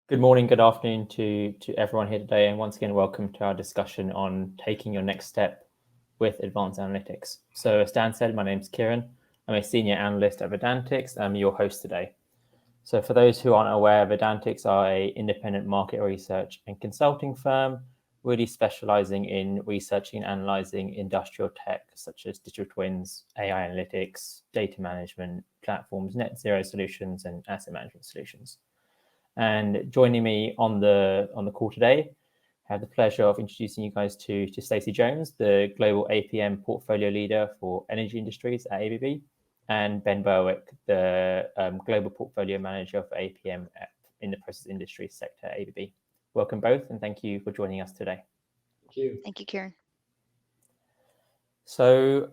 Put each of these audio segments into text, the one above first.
Good morning, good afternoon to everyone here today, and once again, welcome to our discussion on taking your next step with advanced analytics. So as Dan said, my name's Kieran. I'm a senior analyst at Vedantix. I'm your host today. So for those who aren't aware, Vedantix are an independent market research and consulting firm, really specializing in researching and analyzing industrial tech, such as digital twins, AI analytics, data management platforms, net zero solutions, and asset management solutions. And joining me on the call today, I have the pleasure of introducing you guys to Stacey Jones, the Global APM Portfolio Leader for Energy Industries at ABB, and Ben Berwick, the Global Portfolio Manager for APM in the process industry sector at ABB. Welcome both, and thank you for joining us today. Thank you. Thank you, Kieran. So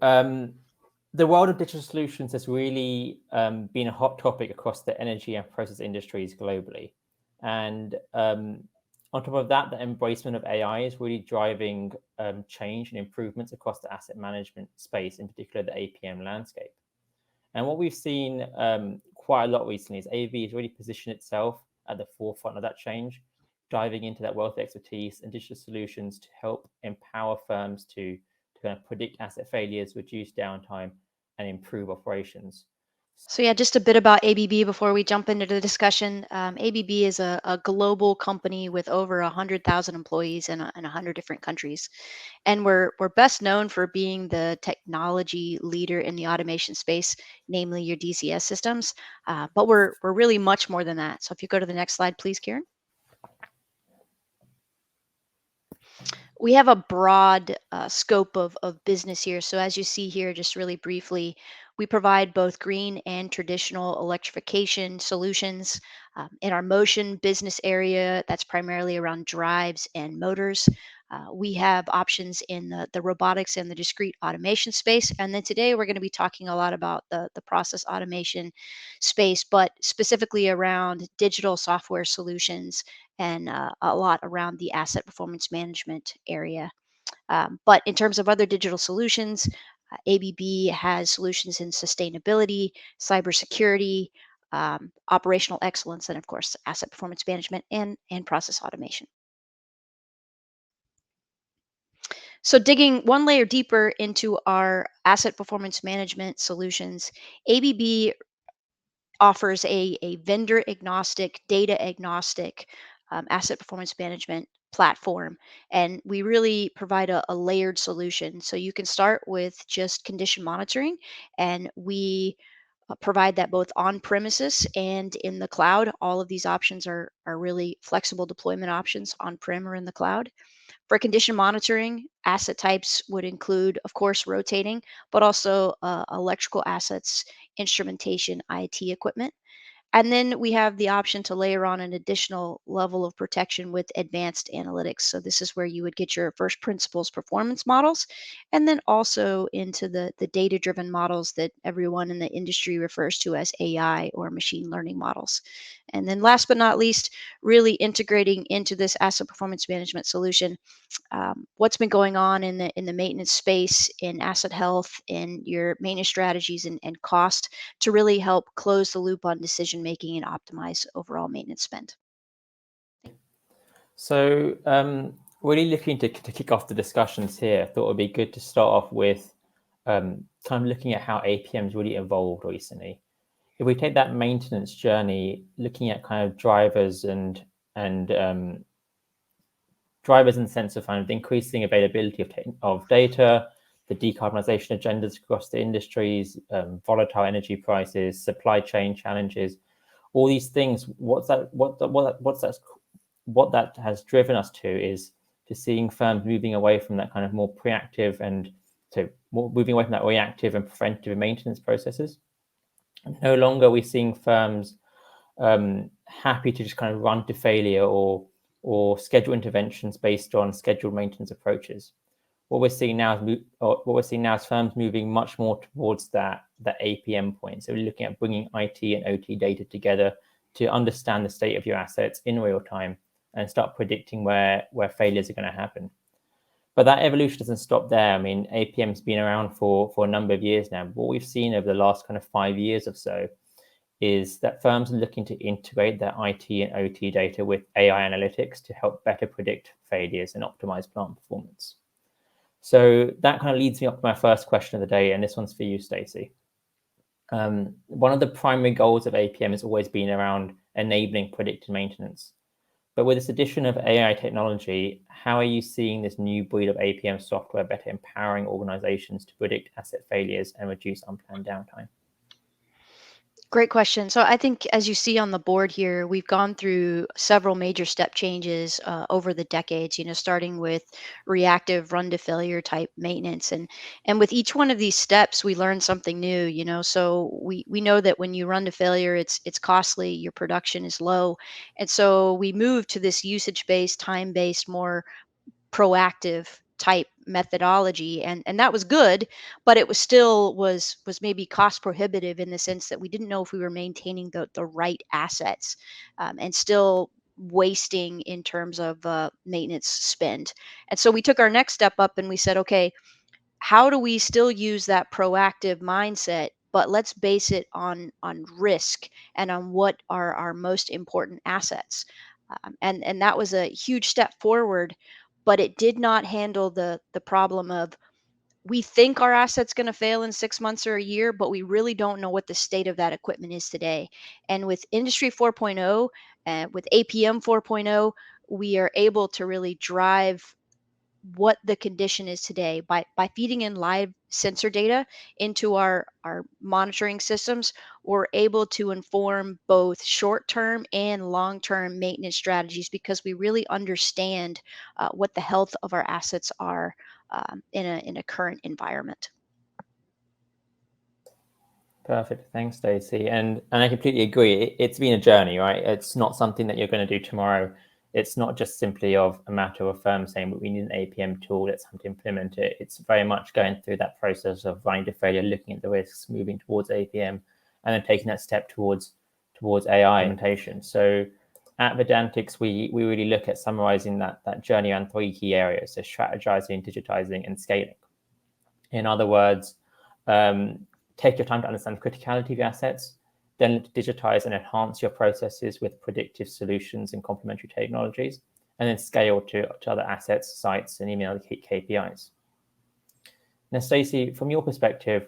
the world of digital solutions has really been a hot topic across the energy and process industries globally. And on top of that, the embracement of AI is really driving change and improvements across the asset management space, in particular the APM landscape. And what we've seen quite a lot recently is ABB has really positioned itself at the forefront of that change, diving into that wealth of expertise and digital solutions to help empower firms to kind of predict asset failures, reduce downtime, and improve operations. So yeah, just a bit about ABB before we jump into the discussion. ABB is a global company with over 100,000 employees in 100 different countries. And we're best known for being the technology leader in the automation space, namely your DCS systems. But we're really much more than that. So if you go to the next slide, please, Kieran. We have a broad scope of business here. So as you see here, just really briefly, we provide both green and traditional electrification solutions. In our motion business area, that's primarily around drives and motors. We have options in the robotics and the discrete automation space. And then today we're going to be talking a lot about the process automation space, but specifically around digital software solutions and a lot around the asset performance management area. But in terms of other digital solutions, ABB has solutions in sustainability, cybersecurity, operational excellence, and of course, asset performance management and process automation. So digging one layer deeper into our asset performance management solutions, ABB offers a vendor agnostic, data agnostic asset performance management platform. And we really provide a layered solution. So you can start with just condition monitoring, and we provide that both on premises and in the cloud. All of these options are really flexible deployment options on prem or in the cloud. For condition monitoring, asset types would include, of course, rotating, but also electrical assets, instrumentation, IT equipment. And then we have the option to layer on an additional level of protection with advanced analytics. So this is where you would get your first principles performance models, and then also into the data-driven models that everyone in the industry refers to as AI or machine learning models. And then last but not least, really integrating into this asset performance management solution, what's been going on in the maintenance space, in asset health, in your maintenance strategies and cost to really help close the loop on decision making and optimize overall maintenance spend. So really looking to kick off the discussions here, I thought it would be good to start off with kind of looking at how APM's really evolved recently. If we take that maintenance journey, looking at kind of drivers and drivers in the sense of kind of the increasing availability of data, the decarbonization agendas across the industries, volatile energy prices, supply chain challenges, all these things. What that has driven us to is to seeing firms moving away from that kind of more reactive and moving away from that reactive and preventative maintenance processes. No longer are we seeing firms happy to just kind of run to failure or schedule interventions based on scheduled maintenance approaches. What we're seeing now is firms moving much more towards that APM point. So we're looking at bringing IT and OT data together to understand the state of your assets in real time and start predicting where failures are going to happen. But that evolution doesn't stop there. I mean, APM's been around for a number of years now. What we've seen over the last kind of 5 years or so is that firms are looking to integrate their IT and OT data with AI analytics to help better predict failures and optimize plant performance. So that kind of leads me up to my first question of the day, and this one's for you, Stacey. One of the primary goals of APM has always been around enabling predictive maintenance. But with this addition of AI technology, how are you seeing this new breed of APM software better empowering organizations to predict asset failures and reduce unplanned downtime? Great question. So I think, as you see on the board here, we've gone through several major step changes over the decades. Starting with reactive run to failure type maintenance, and with each one of these steps, we learn something new. So we know that when you run to failure, it's costly. Your production is low, and so we move to this usage based, time based, more proactive type methodology, and that was good, but it was still was maybe cost prohibitive in the sense that we didn't know if we were maintaining the right assets, and still wasting in terms of maintenance spend. And so we took our next step up and we said, okay, how do we still use that proactive mindset, but let's base it on risk and on what are our most important assets. And that was a huge step forward, but it did not handle the problem of, we think our asset's going to fail in 6 months or a year, but we really don't know what the state of that equipment is today. And with Industry 4.0 and with APM 4.0, we are able to really drive what the condition is today by feeding in live sensor data into our monitoring systems. We're able to inform both short-term and long-term maintenance strategies because we really understand what the health of our assets are, in a current environment. Perfect. Thanks, Stacey. And I completely agree. It's been a journey, right? It's not something that you're going to do tomorrow. It's not just simply of a matter of firms saying, but we need an APM tool, let's have to implement it. It's very much going through that process of running to failure, looking at the risks, moving towards APM, and then taking that step towards AI implementation. So at Vedantix, we really look at summarizing that journey around 3 key areas: so strategizing, digitizing, and scaling. In other words, take your time to understand the criticality of your assets, then digitize and enhance your processes with predictive solutions and complementary technologies, and then scale to other assets, sites, and even other KPIs. Now, Stacey, from your perspective,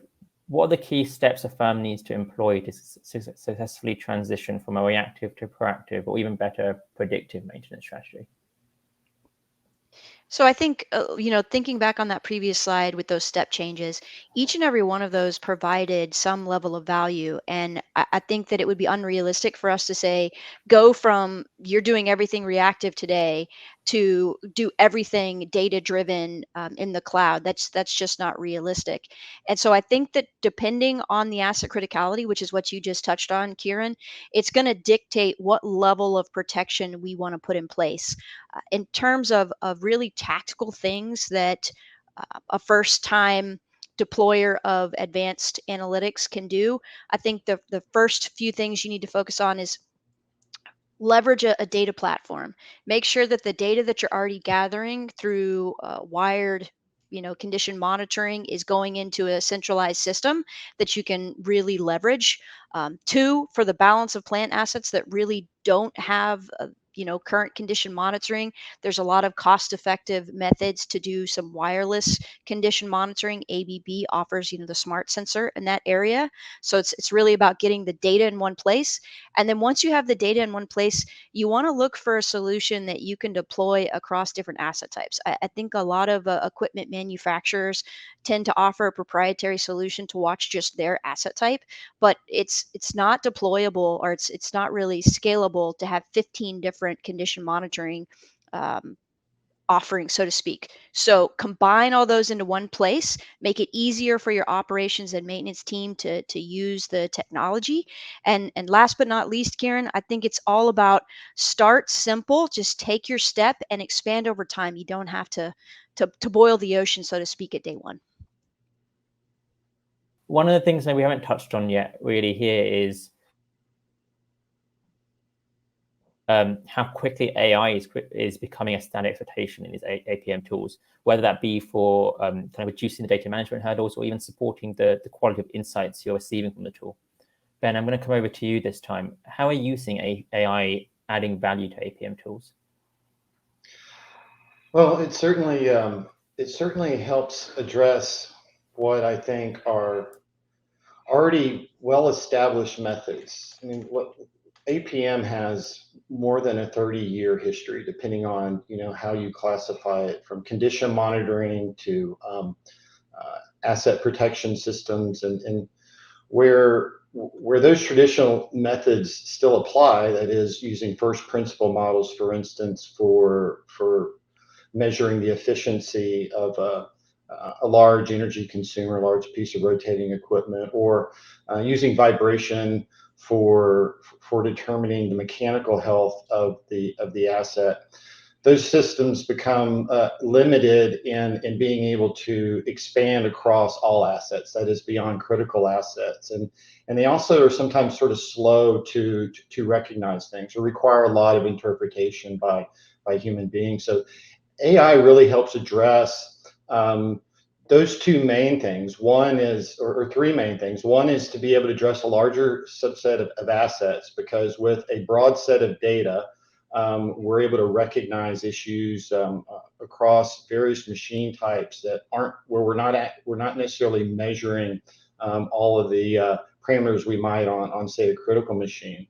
what are the key steps a firm needs to employ to successfully transition from a reactive to proactive, or even better, predictive maintenance strategy? So I think, thinking back on that previous slide with those step changes, each and every one of those provided some level of value. And I think that it would be unrealistic for us to say, go from you're doing everything reactive today to do everything data driven, in the cloud. That's just not realistic. And so I think that depending on the asset criticality, which is what you just touched on, Kieran, it's going to dictate what level of protection we want to put in place. In terms of really tactical things that a first time deployer of advanced analytics can do, I think the first few things you need to focus on is leverage a data platform. Make sure that the data that you're already gathering through wired, condition monitoring is going into a centralized system that you can really leverage. Two, for the balance of plant assets that really don't have current condition monitoring, there's a lot of cost effective methods to do some wireless condition monitoring. ABB offers the smart sensor in that area. So it's really about getting the data in one place, and then once you have the data in one place, you want to look for a solution that you can deploy across different asset types. I think a lot of equipment manufacturers tend to offer a proprietary solution to watch just their asset type, but it's not deployable, or it's not really scalable to have 15 different condition monitoring um, offerings, so to speak. So combine all those into one place, make it easier for your operations and maintenance team to use the technology. And last but not least, Karen, I think it's all about start simple, just take your step and expand over time. You don't have to boil the ocean, so to speak, at day one. One of the things that we haven't touched on yet really here is how quickly AI is becoming a standard expectation in these APM tools, whether that be for kind of reducing the data management hurdles or even supporting the quality of insights you're receiving from the tool. Ben, I'm going to come over to you this time. How are you using AI adding value to APM tools? Well, it certainly helps address what I think are already well-established methods. I mean, what APM has more than a 30-year history, depending on how you classify it, from condition monitoring to asset protection systems, and where those traditional methods still apply. That is, using first principle models, for instance, for measuring the efficiency of a large energy consumer, a large piece of rotating equipment, or using vibration for determining the mechanical health of the asset. Those systems become limited in being able to expand across all assets, that is, beyond critical assets. And they also are sometimes sort of slow to recognize things, or require a lot of interpretation by human beings. So AI really helps address those two main things. One is, or three main things. One is to be able to address a larger subset of assets, because with a broad set of data, we're able to recognize issues across various machine types that aren't where we're not necessarily measuring all of the parameters we might on say a critical machine.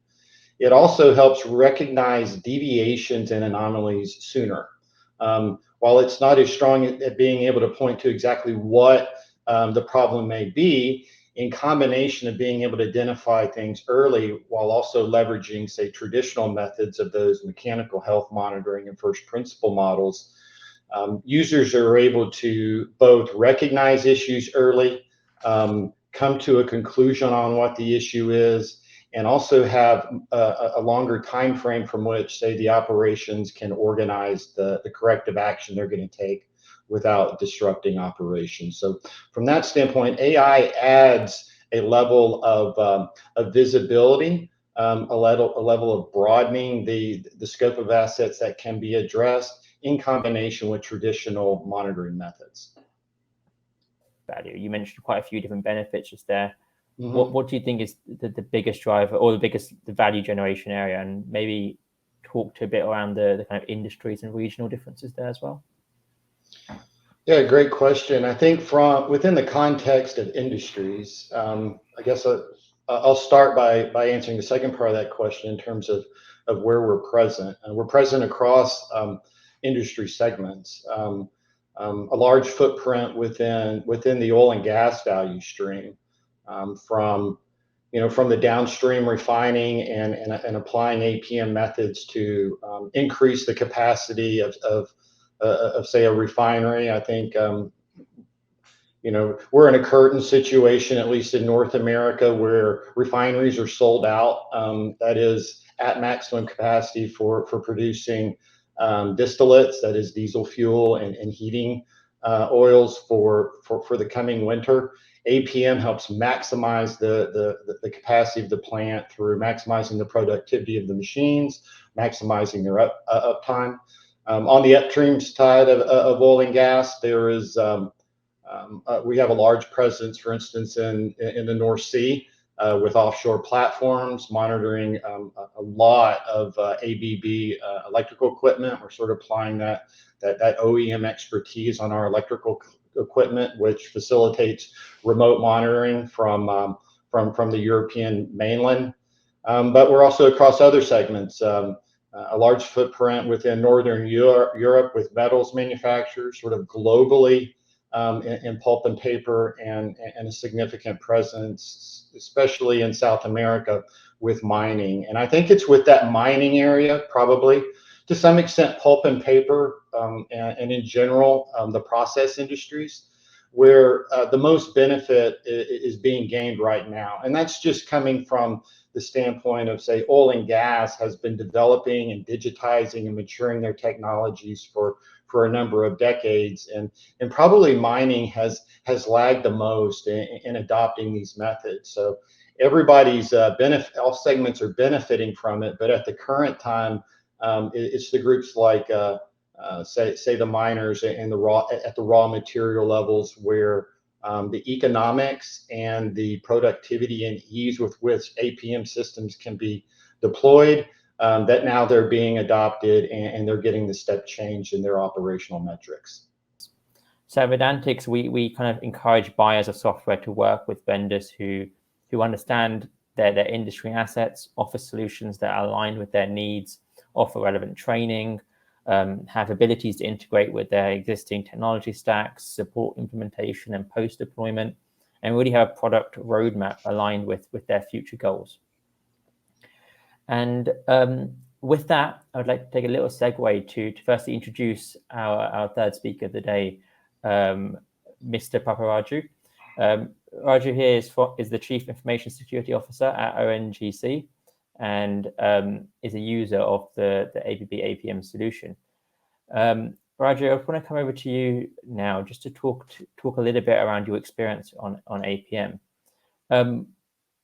It also helps recognize deviations and anomalies sooner. While it's not as strong at being able to point to exactly what the problem may be, in combination of being able to identify things early while also leveraging, say, traditional methods of those mechanical health monitoring and first principle models, users are able to both recognize issues early, come to a conclusion on what the issue is, and also have a longer time frame from which, say, the operations can organize the corrective action they're going to take without disrupting operations. So from that standpoint, AI adds a level of visibility, a level of broadening the scope of assets that can be addressed in combination with traditional monitoring methods. Value. You mentioned quite a few different benefits just there. Mm-hmm. What do you think is the biggest driver, or the value generation area, and maybe talk to a bit around the kind of industries and regional differences there as well? Yeah, great question. I think from within the context of industries, I guess I'll start by answering the second part of that question in terms of where we're present. And we're present across industry segments. A large footprint within the oil and gas value stream, from the downstream refining and applying APM methods to increase the capacity of say a refinery. I think we're in a current situation, at least in North America, where refineries are sold out. That is at maximum capacity for producing distillates, that is diesel fuel and heating oils for the coming winter. APM helps maximize the capacity of the plant through maximizing the productivity of the machines, maximizing their uptime. On the upstream side of oil and gas, there is we have a large presence, for instance, in the North Sea, with offshore platforms monitoring a lot of ABB electrical equipment. We're sort of applying that OEM expertise on our electrical equipment, which facilitates remote monitoring from the European mainland. But we're also across other segments. A large footprint within Northern Europe with metals manufacturers, sort of globally, in pulp and paper, and a significant presence, especially in South America, with mining. And I think it's with that mining area, probably to some extent pulp and paper, and in general, the process industries, where the most benefit is being gained right now. And that's just coming from the standpoint of, say, oil and gas has been developing and digitizing and maturing their technologies for a number of decades, and probably mining has lagged the most in adopting these methods. So everybody's all segments are benefiting from it, but at the current time, it's the groups like say the miners and at the raw material levels, where the economics and the productivity and ease with which APM systems can be deployed, that now they're being adopted and they're getting the step change in their operational metrics. So at Vedantix, we kind of encourage buyers of software to work with vendors who understand their industry assets, offer solutions that are aligned with their needs, offer relevant training, have abilities to integrate with their existing technology stacks, support implementation and post-deployment, and really have a product roadmap aligned with their future goals. And with that, I would like to take a little segue to firstly introduce our third speaker of the day, Mr. Paparaju. Raju here is the Chief Information Security Officer at ONGC and is a user of the ABB APM solution. Raju, I want to come over to you now just to talk a little bit around your experience on APM.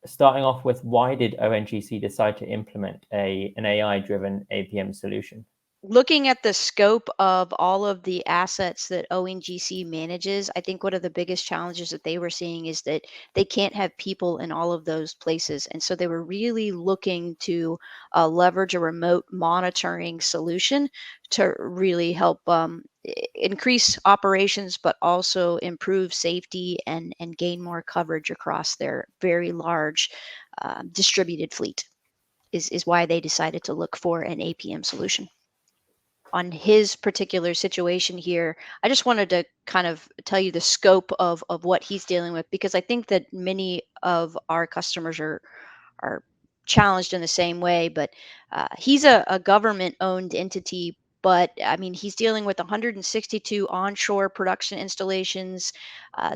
Starting off with, why did ONGC decide to implement an AI-driven APM solution? Looking at the scope of all of the assets that ONGC manages, I think one of the biggest challenges that they were seeing is that they can't have people in all of those places. And so they were really looking to leverage a remote monitoring solution to really help increase operations, but also improve safety and gain more coverage across their very large distributed fleet is why they decided to look for an APM solution. On his particular situation here, I just wanted to kind of tell you the scope of what he's dealing with, because I think that many of our customers are challenged in the same way. But he's a government-owned entity, but I mean, he's dealing with 162 onshore production installations,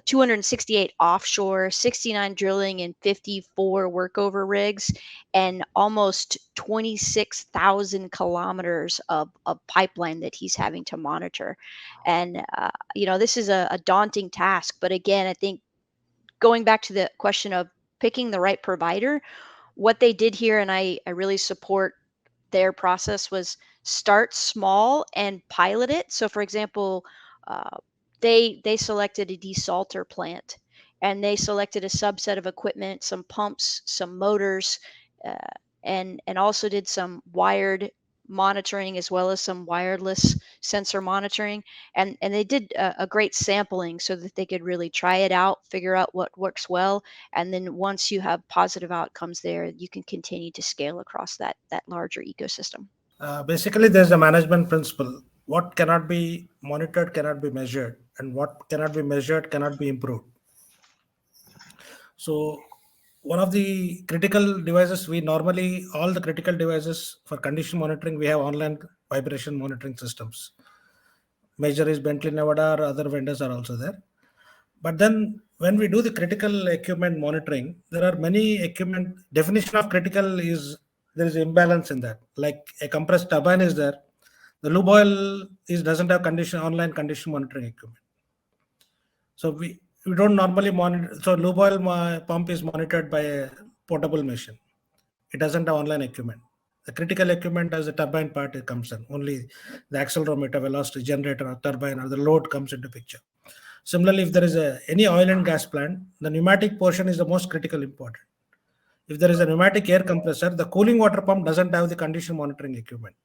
268 offshore, 69 drilling, and 54 workover rigs, and almost 26,000 kilometers of pipeline that he's having to monitor. And, this is a daunting task. But again, I think going back to the question of picking the right provider, what they did here, and I really support their process, was start small and pilot it. So, for example, uh, they selected a desalter plant, and they selected a subset of equipment, some pumps, some motors, uh, and also did some wired monitoring as well as some wireless sensor monitoring. And they did a great sampling so that they could really try it out, figure out what works well, and then once you have positive outcomes there, you can continue to scale across that larger ecosystem. Basically, there's a management principle. What cannot be monitored cannot be measured, and what cannot be measured cannot be improved. So one of the critical devices, all the critical devices for condition monitoring, we have online vibration monitoring systems. Major is Bentley Nevada, or other vendors are also there. But then when we do the critical equipment monitoring, there are many equipment. Definition of critical is there is imbalance in that. Like a compressed turbine is there. The lube oil doesn't have online condition monitoring equipment. So we don't normally monitor. So lube oil pump is monitored by a portable machine. It doesn't have online equipment. The critical equipment as the turbine part, it comes in. Only the accelerometer, velocity, generator, or turbine, or the load comes into picture. Similarly, if there is any oil and gas plant, the pneumatic portion is the most critical important. If there is a pneumatic air compressor, the cooling water pump doesn't have the condition monitoring equipment.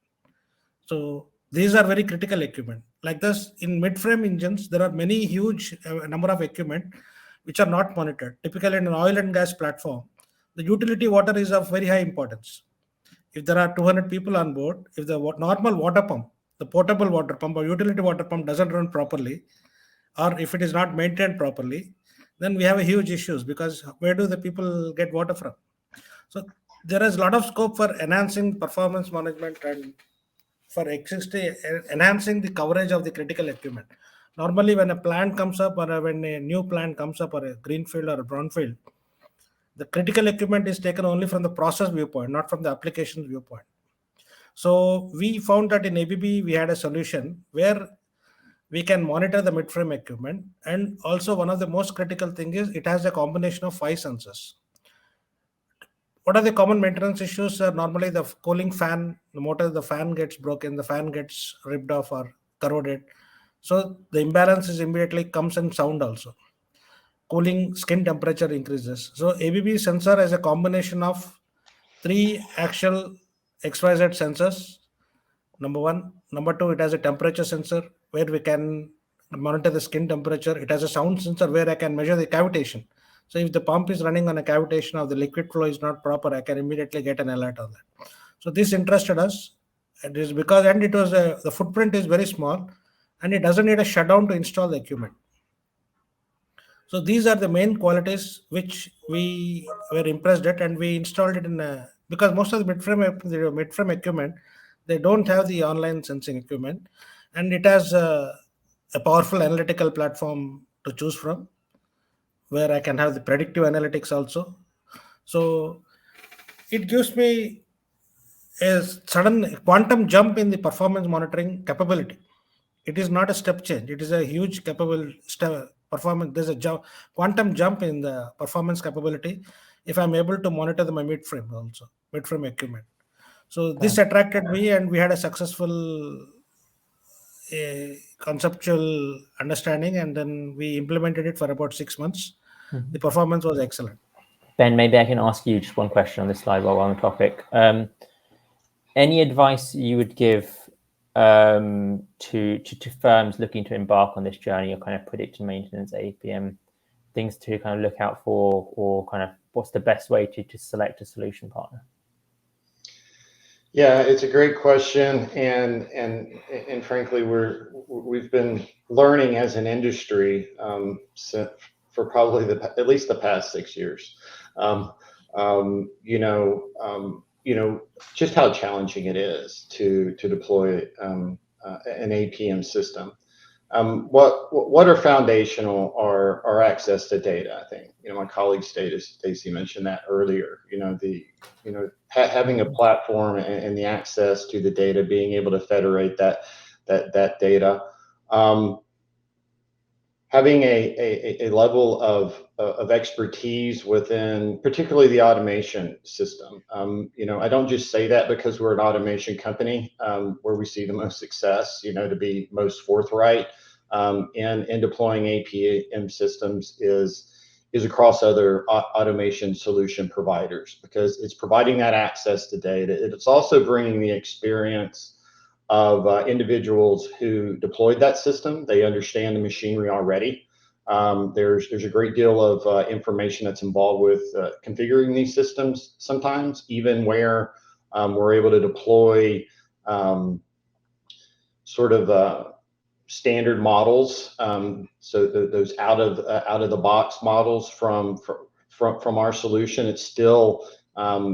So these are very critical equipment. Like this, in mid-frame engines, there are many huge number of equipment which are not monitored. Typically, in an oil and gas platform, the utility water is of very high importance. If there are 200 people on board, if the normal water pump, the portable water pump or utility water pump doesn't run properly, or if it is not maintained properly, then we have a huge issues, because where do the people get water from? So there is a lot of scope for enhancing performance management and for enhancing the coverage of the critical equipment. Normally, when a plant comes up, or when a new plant comes up, or a greenfield or a brownfield, the critical equipment is taken only from the process viewpoint, not from the application viewpoint. So we found that in ABB, we had a solution where we can monitor the mid-frame equipment. And also one of the most critical thing is it has a combination of 5 sensors. What are the common maintenance issues? Normally the cooling fan, the fan gets broken, the fan gets ripped off or corroded. So the imbalance is immediately comes in sound also. cooling, skin temperature increases. So ABB sensor is a combination of 3 actual XYZ sensors. Number one. Number two, it has a temperature sensor where we can monitor the skin temperature. It has a sound sensor where I can measure the cavitation. So if the pump is running on a cavitation or the liquid flow is not proper, I can immediately get an alert on that. So this interested us. It is because, and it was the footprint is very small, and it doesn't need a shutdown to install the equipment. So these are the main qualities which we were impressed at, and we installed it in because most of the mid-frame equipment, they don't have the online sensing equipment, and it has a powerful analytical platform to choose from, where I can have the predictive analytics also. So it gives me a sudden quantum jump in the performance monitoring capability. It is not a step change. It is a huge capable performance. There's a quantum jump in the performance capability if I'm able to monitor my mid-frame equipment. So this attracted me, and we had a successful conceptual understanding, and then we implemented it for about 6 months. The performance was excellent. Ben, maybe I can ask you just one question on this slide while we're on the topic. Any advice you would give to firms looking to embark on this journey of kind of predictive maintenance APM, things to kind of look out for, or kind of what's the best way to select a solution partner? Yeah, it's a great question, and frankly, we've been learning as an industry for probably at least the past 6 years. Just how challenging it is to deploy an APM system. What are foundational are access to data. I think my colleague Stacy mentioned that earlier. Having a platform and the access to the data, being able to federate that data. Having a level of expertise within particularly the automation system. I don't just say that because we're an automation company where we see the most success, to be most forthright in deploying APM systems is across other automation solution providers, because it's providing that access to data. It's also bringing the experience of individuals who deployed that system. They understand the machinery already. There's a great deal of information that's involved with configuring these systems sometimes, even where we're able to deploy standard models. So those out of the box models from our solution, it still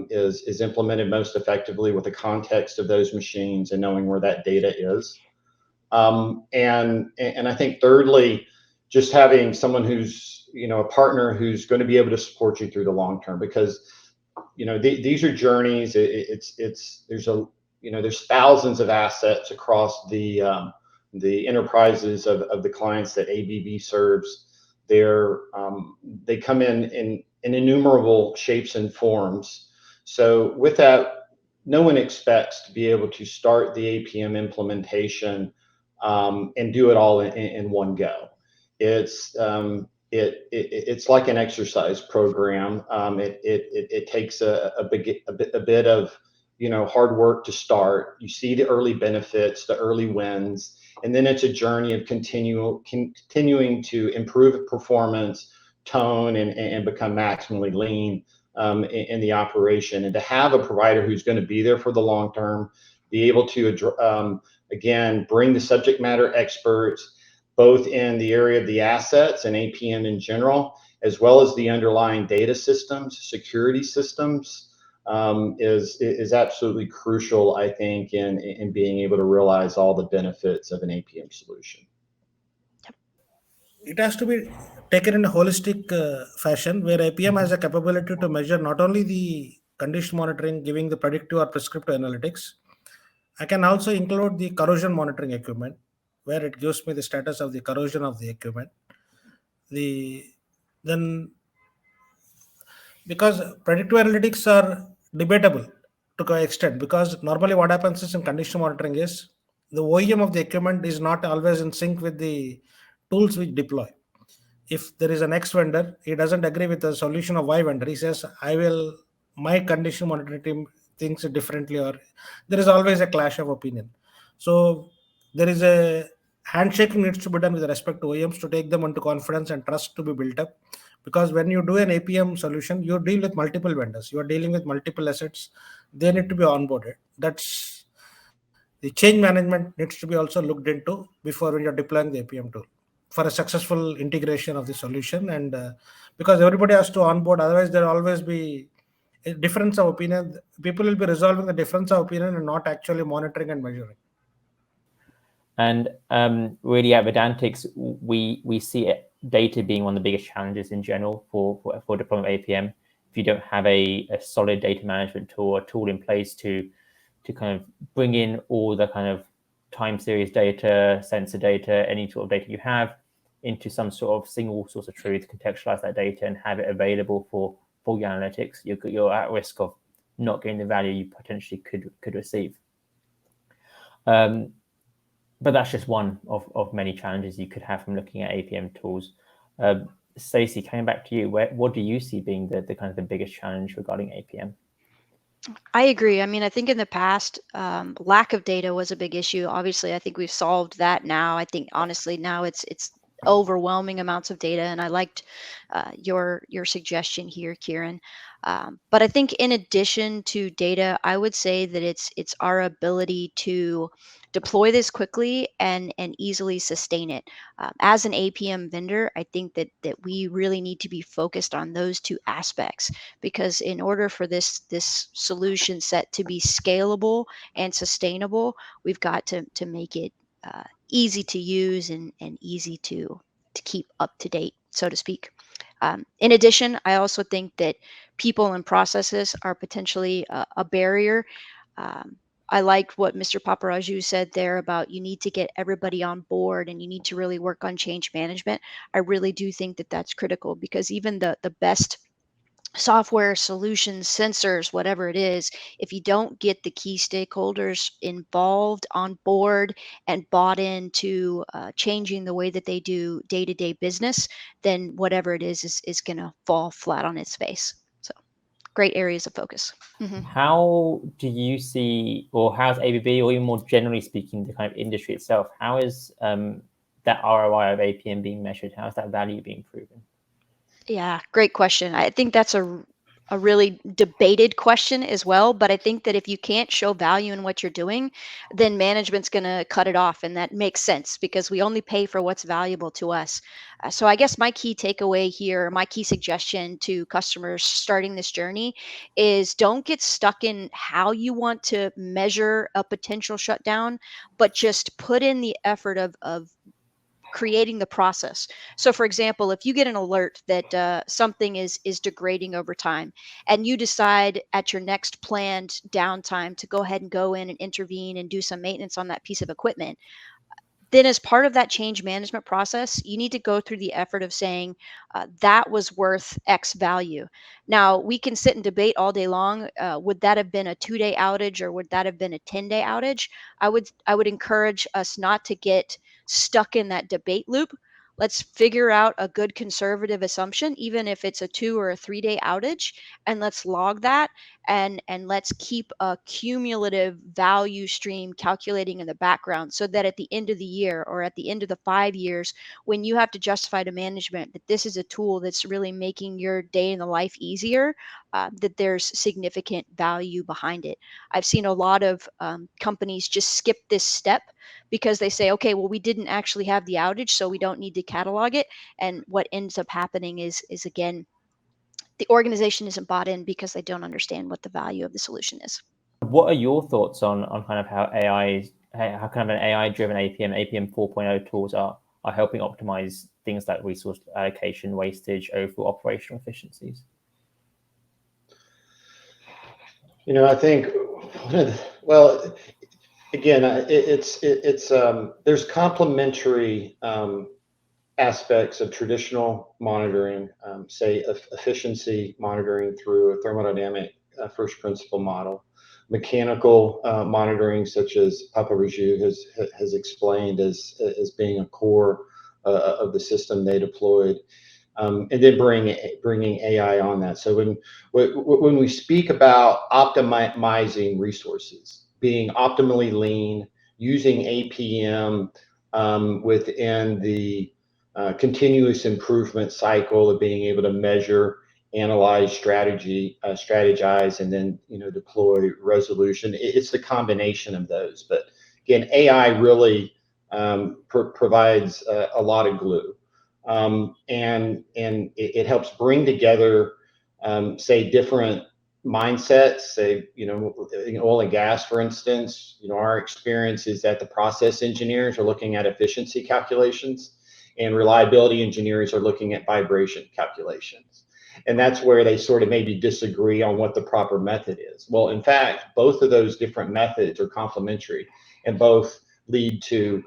is implemented most effectively with the context of those machines and knowing where that data is. And I think thirdly, just having someone who's a partner who's going to be able to support you through the long term, because these are journeys. There's thousands of assets across the enterprises of the clients that ABB serves. They come in innumerable shapes and forms. So with that, no one expects to be able to start the APM implementation and do it all in one go. It's like an exercise program. It takes a bit of hard work to start. You see the early benefits, the early wins, and then it's a journey of continuing to improve performance, tone, and become maximally lean in the operation. And to have a provider who's going to be there for the long term, be able to again bring the subject matter experts, both in the area of the assets and APM in general, as well as the underlying data systems, security systems, is absolutely crucial, I think, in being able to realize all the benefits of an APM solution. It has to be taken in a holistic fashion, where APM has a capability to measure not only the condition monitoring, giving the predictive or prescriptive analytics. I can also include the corrosion monitoring equipment, where it gives me the status of the corrosion of the equipment. Because predictive analytics are debatable to an extent, because normally what happens is in condition monitoring is the OEM of the equipment is not always in sync with the tools we deploy. if there is an X vendor, he doesn't agree with the solution of Y vendor. He says, my condition monitoring team thinks it differently, or there is always a clash of opinion. So there is a handshaking needs to be done with respect to OEMs to take them into confidence and trust to be built up. Because when you do an APM solution, you deal with multiple vendors, you are dealing with multiple assets, they need to be onboarded. That's the change management needs to be also looked into before when you're deploying the APM tool for a successful integration of the solution. And because everybody has to onboard, otherwise there will always be a difference of opinion. People will be resolving the difference of opinion and not actually monitoring and measuring. And really at Vedantics, we see data being one of the biggest challenges in general for deployment of APM. If you don't have a solid data management tool, a tool in place to kind of bring in all the kind of time series data, sensor data, any sort of data you have into some sort of single source of truth, contextualize that data and have it available for your analytics, you're at risk of not getting the value you potentially could receive. But that's just one of many challenges you could have from looking at APM tools. Stacey, coming back to you, what do you see being the kind of the biggest challenge regarding APM? I agree. I mean, I think in the past, lack of data was a big issue. Obviously, I think we've solved that now. I think honestly now it's overwhelming amounts of data, and I liked your suggestion here, Kieran. But I think in addition to data, I would say that it's our ability to deploy this quickly and easily sustain it. As an APM vendor, I think that we really need to be focused on those two aspects, because in order for this solution set to be scalable and sustainable, we've got to make it easy to use and easy to keep up to date, so to speak. In addition, I also think that people and processes are potentially a barrier. Um, I liked what Mr. Paparaju said there about you need to get everybody on board and you need to really work on change management. I really do think that that's critical, because even the best software solutions, sensors, whatever it is, if you don't get the key stakeholders involved, on board, and bought into changing the way that they do day-to-day business, then whatever it is going to fall flat on its face. So great areas of focus. Mm-hmm. How do you see, or how's ABB, or even more generally speaking, the kind of industry itself, how is that ROI of APM being measured? How is that value being proven? Yeah, great question. I think that's a really debated question as well. But I think that if you can't show value in what you're doing, then management's going to cut it off. And that makes sense, because we only pay for what's valuable to us. So I guess my key takeaway here, my key suggestion to customers starting this journey is don't get stuck in how you want to measure a potential shutdown, but just put in the effort of creating the process. So for example, if you get an alert that something is degrading over time, and you decide at your next planned downtime to go ahead and go in and intervene and do some maintenance on that piece of equipment, then as part of that change management process, you need to go through the effort of saying that was worth X value. Now, we can sit and debate all day long. Would that have been a 2-day outage, or would that have been a 10-day outage? I would encourage us not to get stuck in that debate loop. Let's figure out a good conservative assumption, even if it's a 2 or a 3-day outage, and let's log that, and let's keep a cumulative value stream calculating in the background, so that at the end of the year, or at the end of the 5 years, when you have to justify to management that this is a tool that's really making your day in the life easier, that there's significant value behind it. I've seen a lot of companies just skip this step because they say, okay, well, we didn't actually have the outage, so we don't need to catalog it. And what ends up happening is again, the organization isn't bought in because they don't understand what the value of the solution is. What are your thoughts on kind of how how kind of an AI-driven APM 4.0 tools are helping optimize things like resource allocation, wastage, overall operational efficiencies? I think well, again, there's complementary aspects of traditional monitoring, say efficiency monitoring through a thermodynamic first principle model, mechanical monitoring, such as Paparaju has explained as being a core of the system they deployed. And then bringing AI on that. So when we speak about optimizing resources, being optimally lean, using APM within the continuous improvement cycle of being able to measure, analyze, strategize, and then deploy resolution. It's the combination of those. But again, AI really provides a lot of glue. And it helps bring together, say, different mindsets, say, in oil and gas, for instance. Our experience is that the process engineers are looking at efficiency calculations, and reliability engineers are looking at vibration calculations. And that's where they sort of maybe disagree on what the proper method is. Well, in fact, both of those different methods are complementary, and both lead to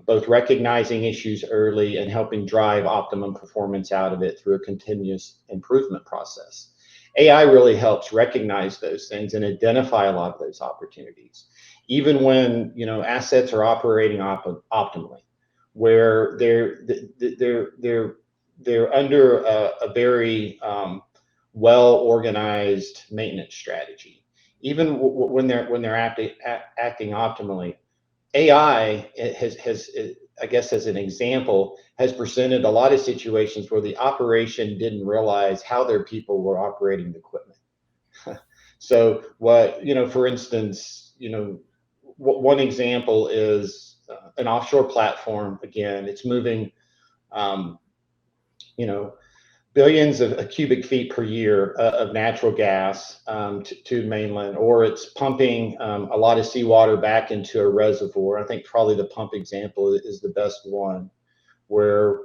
both recognizing issues early and helping drive optimum performance out of it through a continuous improvement process. AI really helps recognize those things and identify a lot of those opportunities, even when assets are operating optimally, where they're under a very well-organized maintenance strategy. Even when they're acting optimally, AI has, I guess, as an example, has presented a lot of situations where the operation didn't realize how their people were operating the equipment. So for instance, one example is an offshore platform. Again, it's moving, billions of cubic feet per year of natural gas to mainland, or it's pumping a lot of seawater back into a reservoir. I think probably the pump example is the best one, where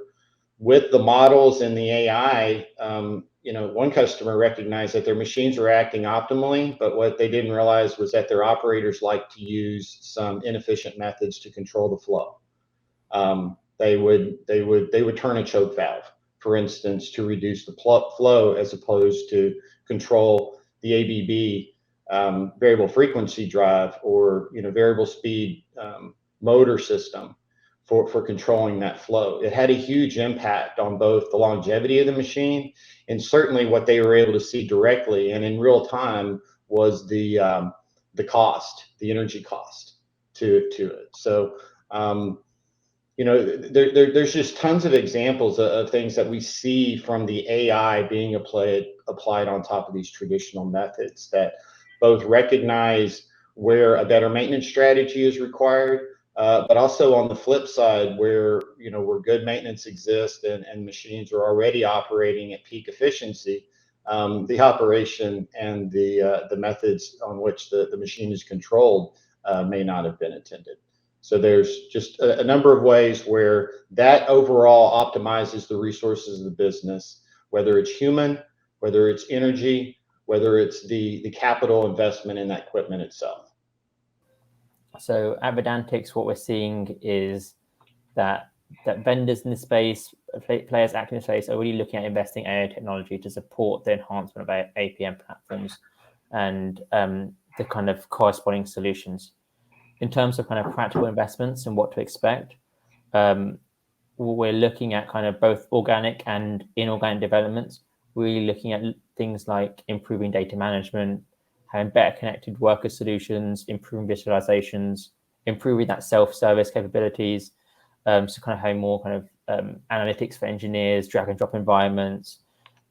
with the models and the AI, one customer recognized that their machines were acting optimally, but what they didn't realize was that their operators like to use some inefficient methods to control the flow. They would turn a choke valve, for instance, to reduce the flow, as opposed to control the ABB variable frequency drive, or variable speed motor system for controlling that flow. It had a huge impact on both the longevity of the machine, and certainly what they were able to see directly and in real time was the cost, the energy cost to it. So there's just tons of examples of things that we see from the AI being applied on top of these traditional methods, that both recognize where a better maintenance strategy is required, but also on the flip side, where good maintenance exists and machines are already operating at peak efficiency, the operation and the methods on which the machine is controlled may not have been intended. So there's just a number of ways where that overall optimizes the resources of the business, whether it's human, whether it's energy, whether it's the capital investment in that equipment itself. So at Vedantix, what we're seeing is that vendors in the space, players acting in the space, are really looking at investing AI technology to support the enhancement of APM platforms and the kind of corresponding solutions. In terms of kind of practical investments and what to expect, we're looking at kind of both organic and inorganic developments. We're really looking at things like improving data management, having better connected worker solutions, improving visualizations, improving that self-service capabilities. So kind of having more kind of analytics for engineers, drag and drop environments,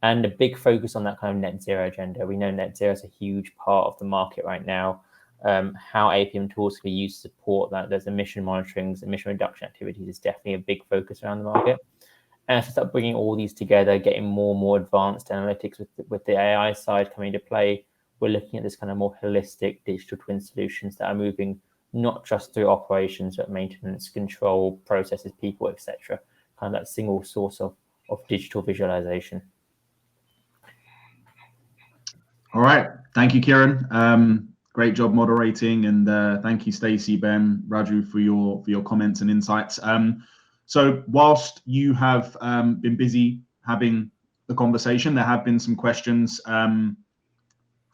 and a big focus on that kind of net zero agenda. We know net zero is a huge part of the market right now. How APM tools can be used to support that. There's emission monitoring, emission reduction activities is definitely a big focus around the market. And as we start bringing all these together, getting more and more advanced analytics with the AI side coming into play, we're looking at this kind of more holistic digital twin solutions that are moving not just through operations, but maintenance, control, processes, people, etc. Kind of that single source of digital visualization. All right. Thank you, Kieran. Great job moderating, and thank you, Stacey, Ben, Raju, for your comments and insights. So whilst you have been busy having the conversation, there have been some questions from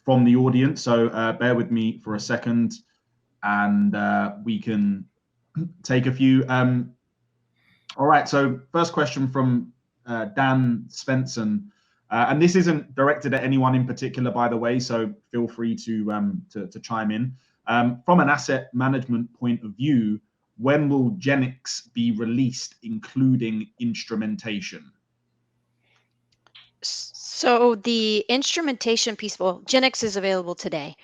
the audience. So bear with me for a second, and we can take a few. All right. So first question from Dan Svensson. And this isn't directed at anyone in particular, by the way, so feel free to chime in. From an asset management point of view, when will Genix be released, including instrumentation? So the instrumentation piece, well, Genix is available today.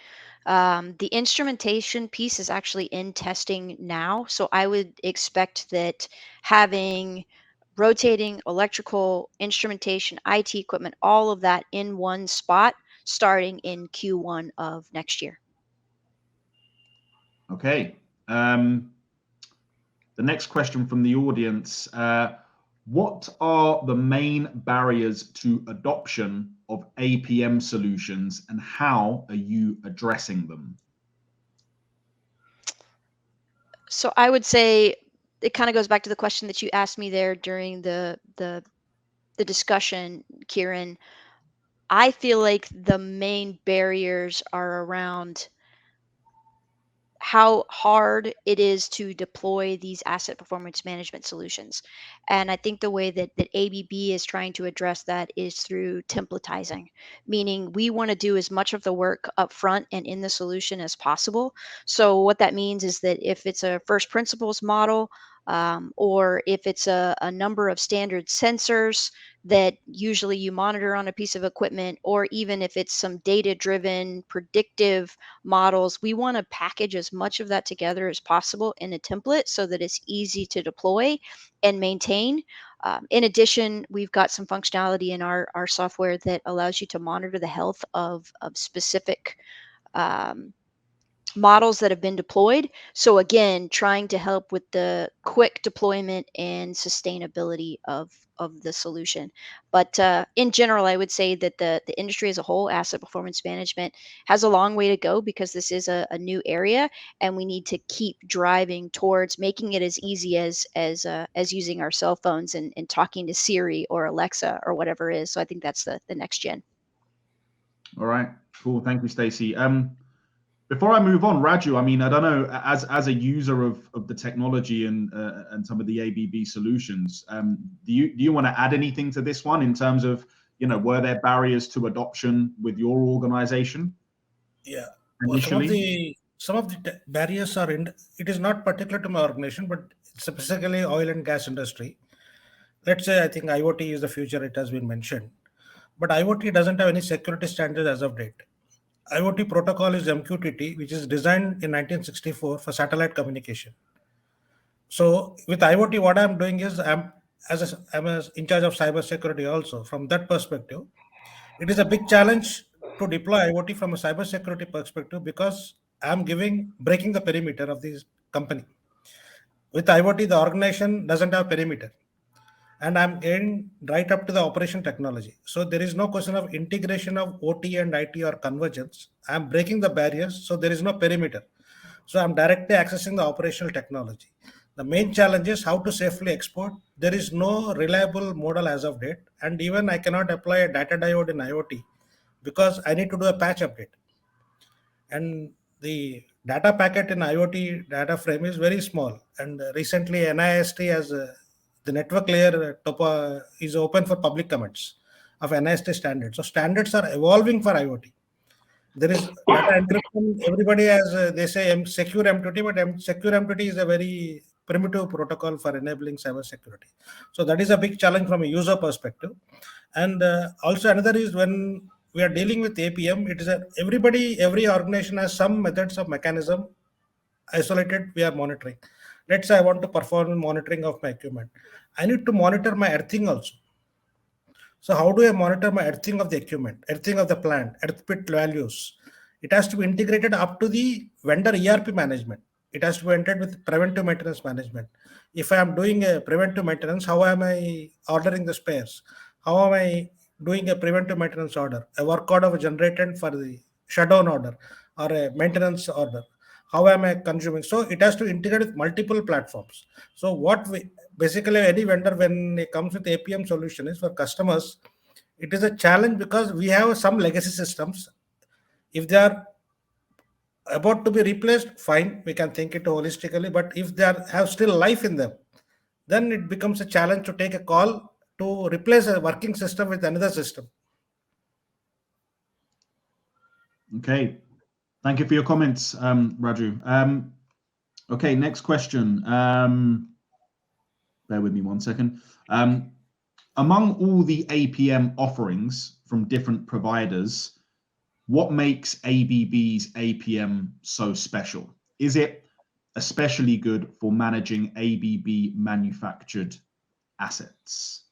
The instrumentation piece is actually in testing now. So I would expect that having rotating electrical instrumentation, IT equipment, all of that in one spot starting in Q1 of next year. Okay. The next question from the audience. What are the main barriers to adoption of APM solutions and how are you addressing them? So I would say it kind of goes back to the question that you asked me there during the discussion, Kieran. I feel like the main barriers are around how hard it is to deploy these asset performance management solutions. And I think the way that ABB is trying to address that is through templatizing, meaning we want to do as much of the work up front and in the solution as possible. So what that means is that if it's a first principles model, or if it's a number of standard sensors that usually you monitor on a piece of equipment, or even if it's some data driven predictive models, we want to package as much of that together as possible in a template so that it's easy to deploy and maintain. In addition, we've got some functionality in our software that allows you to monitor the health of specific models that have been deployed. So again, trying to help with the quick deployment and sustainability of the solution. But in general, I would say that the industry as a whole, asset performance management, has a long way to go because this is a new area, and we need to keep driving towards making it as easy as using our cell phones and talking to Siri or Alexa or whatever it is. So I think that's the next gen. All right, cool. Thank you, Stacey. Before I move on, Raju, I mean, I don't know, as a user of the technology and some of the ABB solutions, do you want to add anything to this one in terms of, were there barriers to adoption with your organization? Yeah. Initially? Some of the barriers are it is not particular to my organization, but it's specifically oil and gas industry. Let's say I think IoT is the future, it has been mentioned. But IoT doesn't have any security standards as of date. IoT protocol is MQTT, which is designed in 1964 for satellite communication. So with IoT, what I'm doing is I'm in charge of cybersecurity also. From that perspective, it is a big challenge to deploy IoT from a cybersecurity perspective because I'm breaking the perimeter of this company. With IoT, the organization doesn't have perimeter, and I'm getting right up to the operation technology. So there is no question of integration of OT and IT or convergence. I'm breaking the barriers, so there is no perimeter. So I'm directly accessing the operational technology. The main challenge is how to safely export. There is no reliable model as of date, and even I cannot apply a data diode in IoT because I need to do a patch update. And the data packet in IoT data frame is very small. And recently NIST has the network layer is open for public comments of NIST standards. So standards are evolving for IoT. There is data encryption. Everybody has, they say secure MQTT, but secure MQTT is a very primitive protocol for enabling cybersecurity. So that is a big challenge from a user perspective. And also another is when we are dealing with APM, it is every organization has some methods of mechanism isolated we are monitoring. Let's say I want to perform monitoring of my equipment. I need to monitor my earthing also. So how do I monitor my earthing of the equipment, earthing of the plant, earth pit values? It has to be integrated up to the vendor ERP management. It has to be entered with preventive maintenance management. If I am doing a preventive maintenance, how am I ordering the spares? How am I doing a preventive maintenance order? A work order generated for the shutdown order or a maintenance order. How am I consuming? So it has to integrate with multiple platforms. So what we basically any vendor when it comes with APM solution is for customers, it is a challenge because we have some legacy systems. If they are about to be replaced, fine, we can think it holistically. But if they have still life in them, then it becomes a challenge to take a call to replace a working system with another system. Okay, thank you for your comments, Raju. Okay, next question. Bear with me 1 second. Among all the APM offerings from different providers, what makes ABB's APM so special? Is it especially good for managing ABB manufactured assets?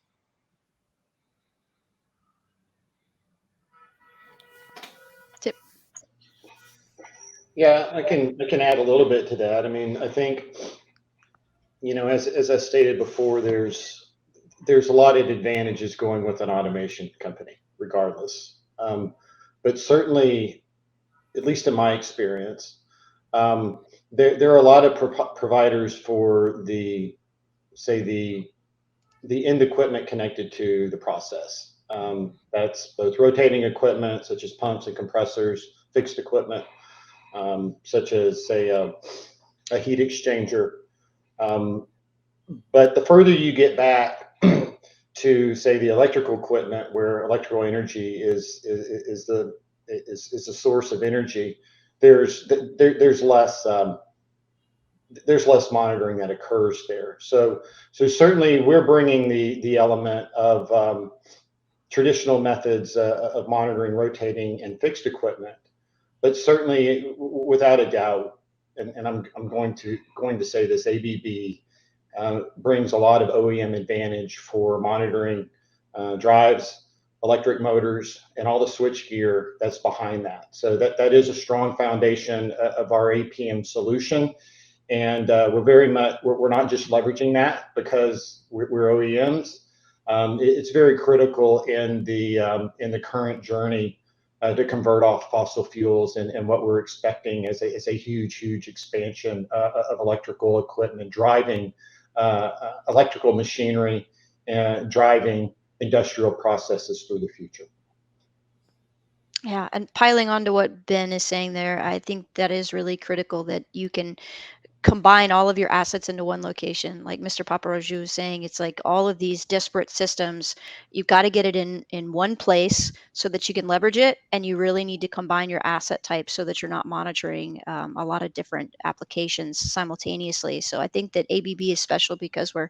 Tip. Yeah, I can add a little bit to that. I mean, I think, as I stated before, there's a lot of advantages going with an automation company, regardless. But certainly, at least in my experience, there are a lot of providers for the end equipment connected to the process. That's both rotating equipment such as pumps and compressors, fixed equipment such as say a heat exchanger. But the further you get back to say the electrical equipment, where electrical energy is the source of energy, there's less monitoring that occurs there. So certainly we're bringing the element of traditional methods of monitoring, rotating, and fixed equipment, but certainly without a doubt, and I'm going to say this, ABB brings a lot of OEM advantage for monitoring drives, electric motors, and all the switch gear that's behind that. So that is a strong foundation of our APM solution. And we're not just leveraging that because we're OEMs. It's very critical in the current journey to convert off fossil fuels and what we're expecting is a huge expansion of electrical equipment driving electrical machinery and driving industrial processes through the future. Yeah, and piling on to what Ben is saying there, I think that is really critical that you can combine all of your assets into one location. Like Mr. Paparaju was saying, it's like all of these disparate systems. You've got to get it in one place so that you can leverage it, and you really need to combine your asset types so that you're not monitoring a lot of different applications simultaneously. So I think that ABB is special because we're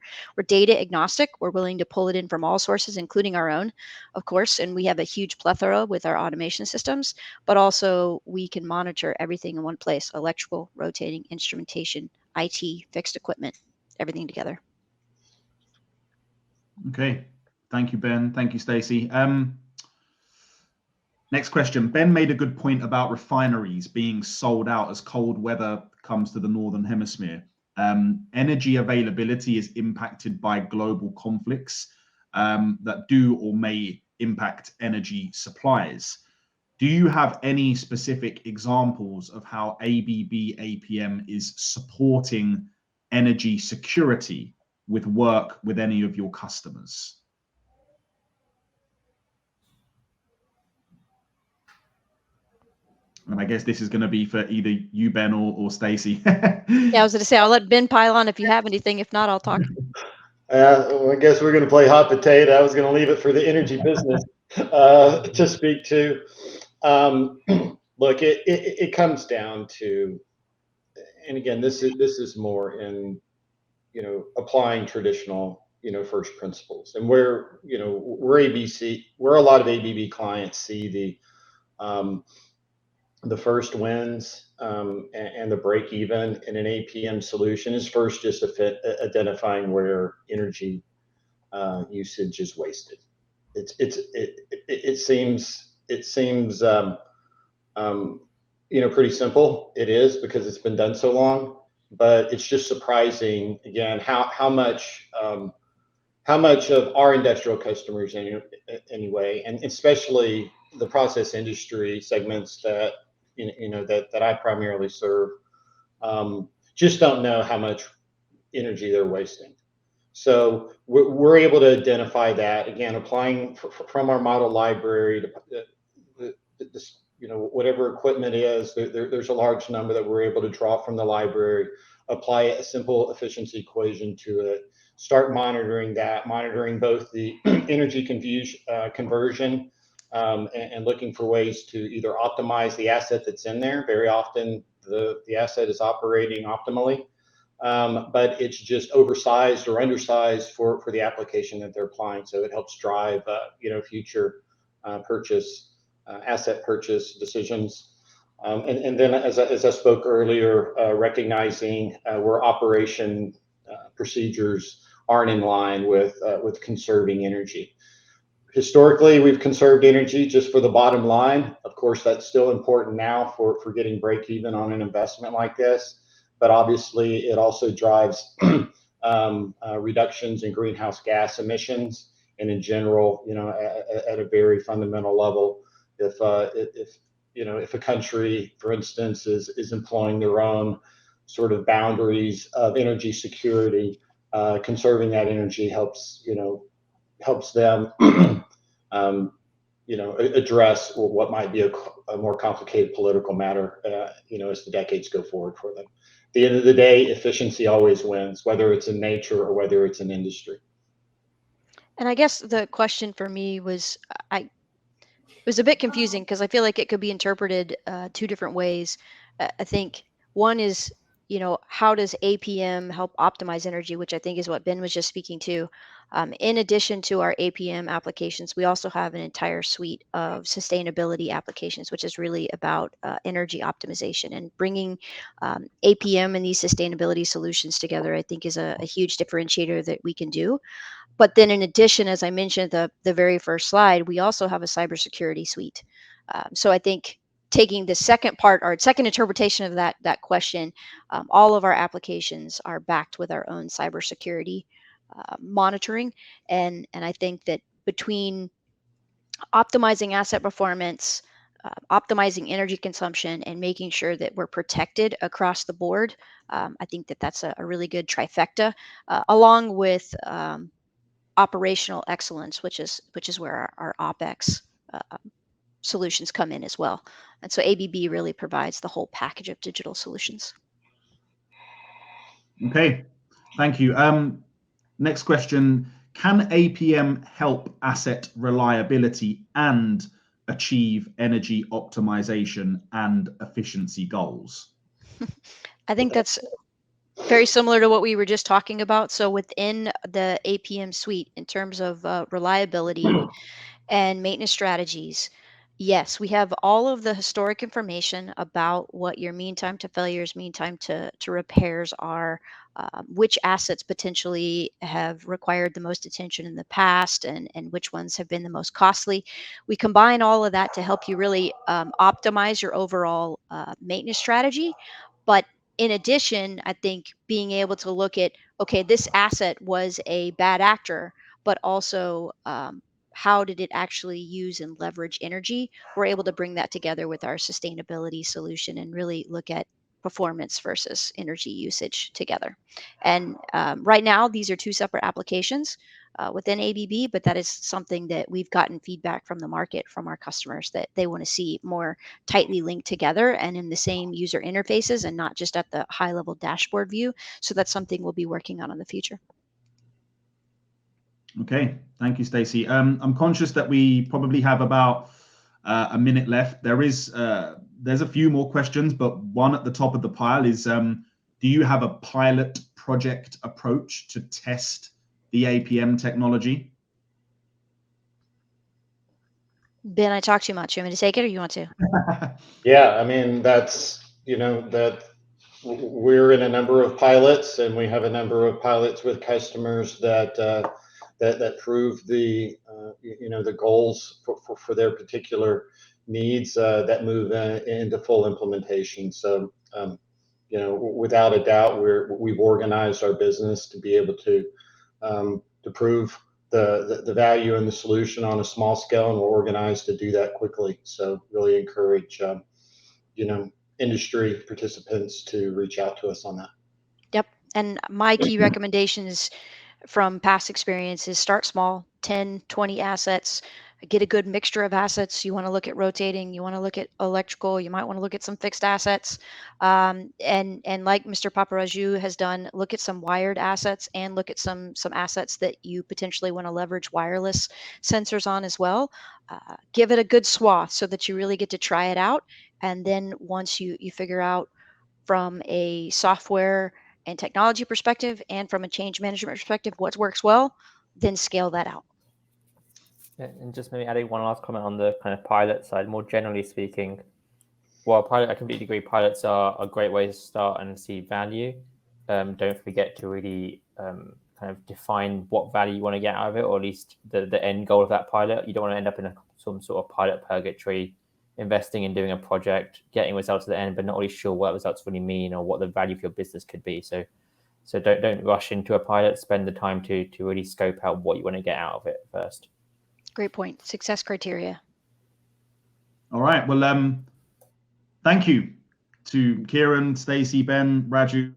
data agnostic. We're willing to pull it in from all sources, including our own, of course, and we have a huge plethora with our automation systems. But also we can monitor everything in one place: electrical, rotating, instrumentation, IT, fixed equipment, everything together. Okay, thank you, Ben. Thank you, Stacey. Next question. Ben made a good point about refineries being sold out as cold weather comes to the Northern Hemisphere. Energy availability is impacted by global conflicts that do or may impact energy supplies. Do you have any specific examples of how ABB APM is supporting energy security with work with any of your customers? And I guess this is going to be for either you, Ben, or Stacey. Yeah, I was going to say, I'll let Ben pile on if you have anything. If not, I'll talk. I guess we're going to play hot potato. I was going to leave it for the energy business to speak to. Look, it comes down to, and again, this is more in applying traditional first principles, and where where a lot of ABB clients see the first wins and the break even in an APM solution is first just identifying where energy usage is wasted. It seems pretty simple. It is, because it's been done so long, but it's just surprising again how much of our industrial customers anyway, and especially the process industry segments that that I primarily serve, just don't know how much energy they're wasting. So we're able to identify that, again, applying from our model library to whatever equipment is. There's a large number that we're able to draw from the library, apply a simple efficiency equation to it, start monitoring that, monitoring both the energy conversion and looking for ways to either optimize the asset that's in there. Very often the asset is operating optimally, but it's just oversized or undersized for the application that they're applying. So it helps drive future asset purchase decisions. And then, as I spoke earlier, recognizing where operation procedures aren't in line with conserving energy. Historically, we've conserved energy just for the bottom line. Of course, that's still important now for getting break even on an investment like this. But obviously, it also drives reductions in greenhouse gas emissions. And in general, at a very fundamental level, if a country, for instance, is employing their own sort of boundaries of energy security, conserving that energy helps them address what might be a more complicated political matter as the decades go forward for them. At the end of the day, efficiency always wins, whether it's in nature or whether it's in industry. And I guess the question for me was, it was a bit confusing because I feel like it could be interpreted two different ways. I think one is, how does APM help optimize energy, which I think is what Ben was just speaking to. In addition to our APM applications, we also have an entire suite of sustainability applications, which is really about energy optimization, and bringing APM and these sustainability solutions together, I think is a huge differentiator that we can do. But then in addition, as I mentioned the very first slide, we also have a cybersecurity suite. So I think taking the second part or second interpretation of that question, all of our applications are backed with our own cybersecurity monitoring. And I think that between optimizing asset performance, optimizing energy consumption, and making sure that we're protected across the board, I think that that's a really good trifecta, along with operational excellence, which is where our OpEx solutions come in as well. And so ABB really provides the whole package of digital solutions. Okay, thank you. Next question: can APM help asset reliability and achieve energy optimization and efficiency goals? I think that's very similar to what we were just talking about. So within the APM suite, in terms of reliability and maintenance strategies, yes, we have all of the historic information about what your mean time to failures, mean time to repairs are, which assets potentially have required the most attention in the past, and which ones have been the most costly. We combine all of that to help you really optimize your overall maintenance strategy. But in addition, I think being able to look at, okay, this asset was a bad actor, but also how did it actually use and leverage energy? We're able to bring that together with our sustainability solution and really look at performance versus energy usage together. And right now, these are two separate applications within ABB, but that is something that we've gotten feedback from the market, from our customers, that they want to see more tightly linked together and in the same user interfaces, and not just at the high level dashboard view. So that's something we'll be working on in the future. Okay, thank you, Stacey. I'm conscious that we probably have about a minute left. There's a few more questions, but one at the top of the pile is, do you have a pilot project approach to test the APM technology? Ben, I talk too much. You want me to take it, or you want to? Yeah, I mean, that we're in a number of pilots, and we have a number of pilots with customers that prove the goals for their particular needs that move into full implementation. So without a doubt, we've organized our business to be able to prove the value in the solution on a small scale, and we're organized to do that quickly. So really encourage industry participants to reach out to us on that. Yep. And my key recommendation is, from past experience, is start small, 10, 20 assets, get a good mixture of assets. You want to look at rotating, you want to look at electrical, you might want to look at some fixed assets. And like Mr. Paparaju has done, look at some wired assets and look at some assets that you potentially want to leverage wireless sensors on as well. Give it a good swath so that you really get to try it out. And then once you figure out from a software and technology perspective and from a change management perspective what works well, then scale that out. Yeah, and just maybe adding one last comment on the kind of pilot side, more generally speaking, while I completely agree, pilots are a great way to start and see value. Don't forget to really kind of define what value you want to get out of it, or at least the end goal of that pilot. You don't want to end up in some sort of pilot purgatory, investing in doing a project, getting results at the end, but not really sure what results really mean or what the value for your business could be. So don't rush into a pilot. Spend the time to really scope out what you want to get out of it first. Great point. Success criteria. All right. Well, thank you to Kieran, Stacey, Ben, Raju.